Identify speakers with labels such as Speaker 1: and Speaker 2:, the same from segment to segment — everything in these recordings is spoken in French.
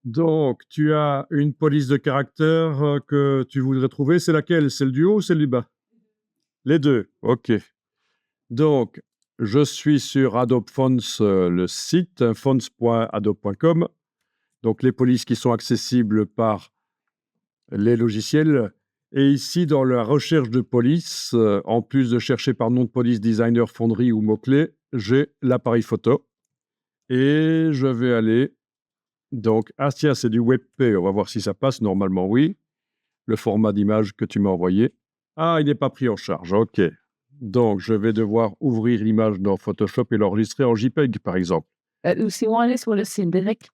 Speaker 1: Donc, tu as une police de caractère que tu voudrais trouver. C'est laquelle? Celle du haut ou celle du bas? Les deux. OK. Donc, je suis sur Adobe Fonts, le site, fonts.adobe.com. Donc, les polices qui sont accessibles par les logiciels. Et ici, dans la recherche de police, en plus de chercher par nom de police, designer, fonderie ou mots-clés, j'ai l'appareil photo. Et je vais aller... Donc, ah tiens, c'est du WebP. On va voir si ça passe. Normalement, oui. Le format d'image que tu m'as envoyé. Ah, il n'est pas pris en charge. OK. Donc, je vais devoir ouvrir l'image dans Photoshop et l'enregistrer en JPEG, par exemple.
Speaker 2: Si on allait sur le site direct.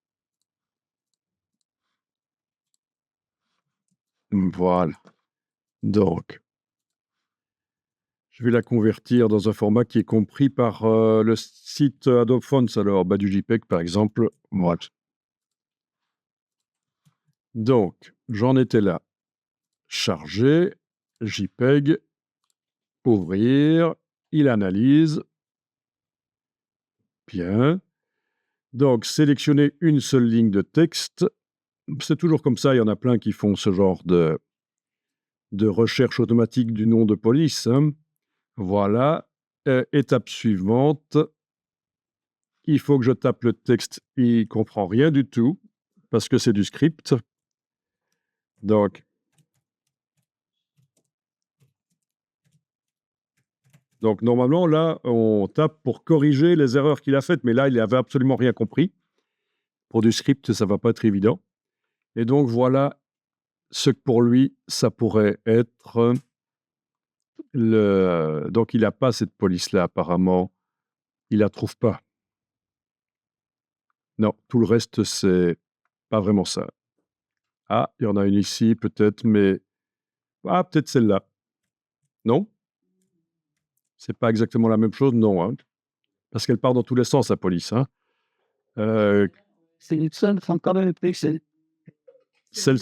Speaker 1: Voilà. Donc, je vais la convertir dans un format qui est compris par le site Adobe Fonts. Alors, du JPEG, par exemple. Voilà. Donc, j'en étais là. Charger, JPEG, ouvrir, il analyse. Bien. Donc, sélectionner une seule ligne de texte. C'est toujours comme ça, il y en a plein qui font ce genre de recherche automatique du nom de police. Hein. Voilà. Étape suivante. Il faut que je tape le texte. Il ne comprend rien du tout, parce que c'est du script. Donc, normalement, là, on tape pour corriger les erreurs qu'il a faites, mais là, il n'avait absolument rien compris. Pour du script, ça ne va pas être évident. Et donc, voilà ce que pour lui, ça pourrait être... Donc, il n'a pas cette police-là, apparemment. Il la trouve pas. Non, tout le reste, c'est pas vraiment ça. Ah, il y en a une ici, peut-être, mais... Ah, peut-être celle-là. Non? C'est pas exactement la même chose, non. Hein. Parce qu'elle part dans tous les sens, la police. Hein.
Speaker 2: C'est une seule sont quand même c'est
Speaker 1: Celle...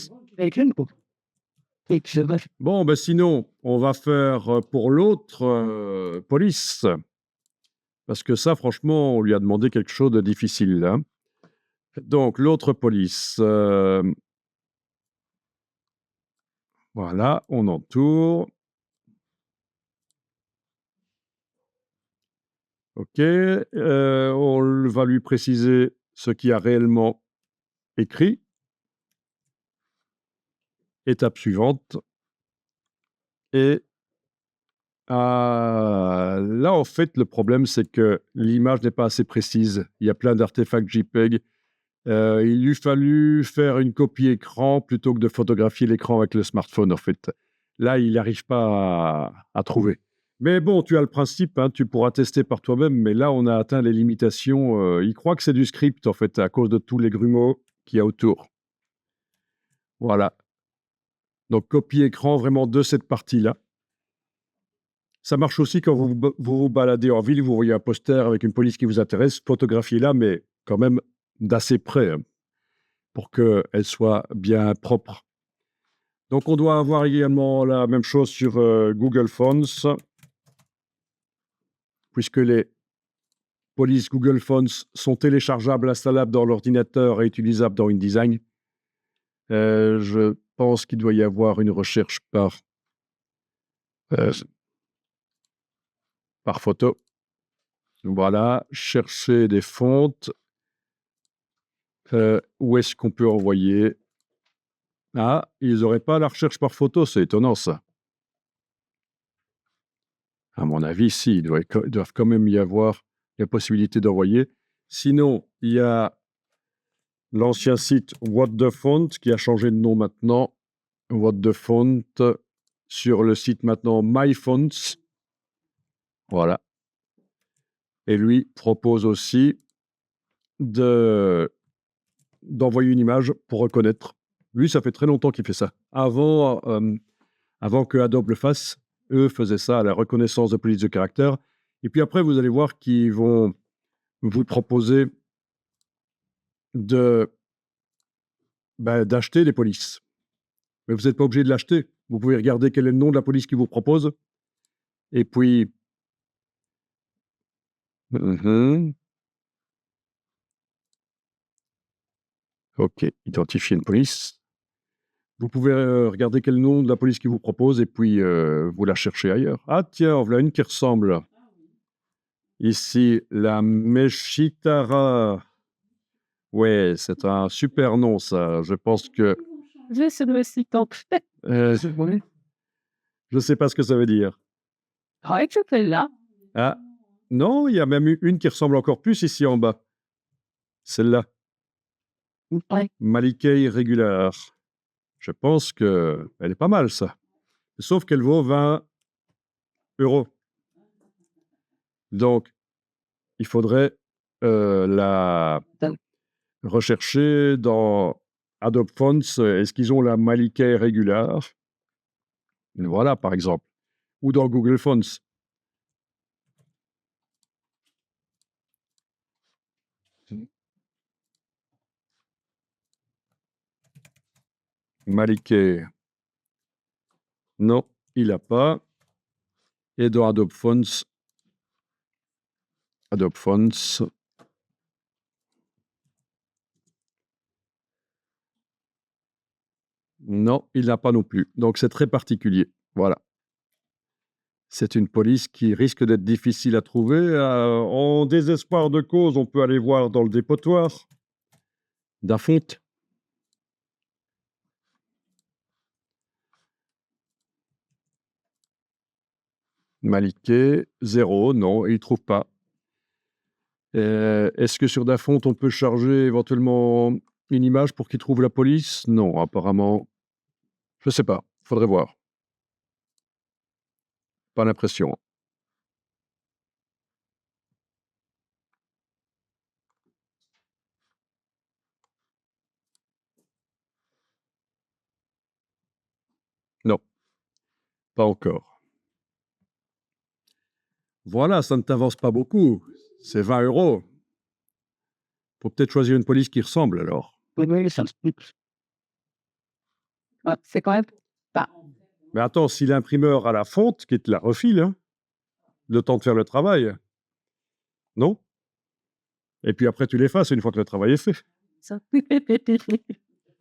Speaker 1: Bon, ben sinon, on va faire pour l'autre police. Parce que ça, franchement, on lui a demandé quelque chose de difficile. Hein. Donc, l'autre police. Voilà, on entoure. OK. On va lui préciser ce qu'il a réellement écrit. Étape suivante. Et là, en fait, le problème, c'est que l'image n'est pas assez précise. Il y a plein d'artefacts JPEG. Il lui fallu faire une copie écran plutôt que de photographier l'écran avec le smartphone, en fait. Là, il n'arrive pas à trouver. Mais bon, tu as le principe, hein, tu pourras tester par toi-même, mais là, on a atteint les limitations. Il croit que c'est du script, en fait, à cause de tous les grumeaux qu'il y a autour. Voilà. Donc, copie écran vraiment de cette partie-là. Ça marche aussi quand vous baladez en ville, vous voyez un poster avec une police qui vous intéresse, photographiez-la, mais quand même d'assez près, hein, pour qu'elle soit bien propre. Donc, on doit avoir également la même chose sur Google Fonts, puisque les polices Google Fonts sont téléchargeables, installables dans l'ordinateur et utilisables dans InDesign. Je pense qu'il doit y avoir une recherche par photo. Voilà, chercher des fontes. Où est-ce qu'on peut envoyer? Ah, ils n'auraient pas la recherche par photo, c'est étonnant ça. À mon avis, si, il doivent quand même y avoir la possibilité d'envoyer. Sinon, il y a l'ancien site What the Font qui a changé de nom maintenant. What the Font sur le site maintenant MyFonts. Voilà. Et lui propose aussi d'envoyer une image pour reconnaître. Lui, ça fait très longtemps qu'il fait ça. Avant que Adobe le fasse, eux faisaient ça à la reconnaissance de police de caractère. Et puis après, vous allez voir qu'ils vont vous proposer d'acheter les polices. Mais vous n'êtes pas obligé de l'acheter. Vous pouvez regarder quel est le nom de la police qu'ils vous proposent. Et puis... Ok, identifier une police. Vous pouvez regarder quel nom de la police qui vous propose et puis vous la cherchez ailleurs. Ah tiens, voilà une qui ressemble. Ici, la Meshitara. Ouais, c'est un super nom ça. Je pense que...
Speaker 2: Je sur le site en fait.
Speaker 1: je
Speaker 2: Oui.
Speaker 1: ne sais pas ce que ça veut dire.
Speaker 2: Ah, et que celle-là.
Speaker 1: Ah, non, il y a même une qui ressemble encore plus ici en bas. Celle-là,
Speaker 2: Ouais.
Speaker 1: Malikei Regular. Je pense qu'elle est pas mal, ça. Sauf qu'elle vaut 20 euros. Donc, il faudrait la rechercher dans Adobe Fonts. Est-ce qu'ils ont la Malikei Regular? Voilà, par exemple. Ou dans Google Fonts. Malikei. Non, il n'a pas. Et dans Adobe Fonts, non, il n'a pas non plus. Donc, c'est très particulier. Voilà. C'est une police qui risque d'être difficile à trouver. En désespoir de cause, on peut aller voir dans le dépotoir d'Afonte. Maliquet, 0, non, il ne trouve pas. Est-ce que sur Dafonte, on peut charger éventuellement une image pour qu'il trouve la police? Non, apparemment, je ne sais pas, faudrait voir. Pas l'impression. Non, pas encore. Voilà, ça ne t'avance pas beaucoup. C'est 20 euros. Faut peut-être choisir une police qui ressemble alors.
Speaker 2: Oui, ça se peut. Ouais, c'est quand même pas.
Speaker 1: Mais attends, si l'imprimeur a la fonte, qui te la refile, hein, le temps de faire le travail, non? Et puis après, tu l'effaces une fois que le travail est fait.
Speaker 2: Ça.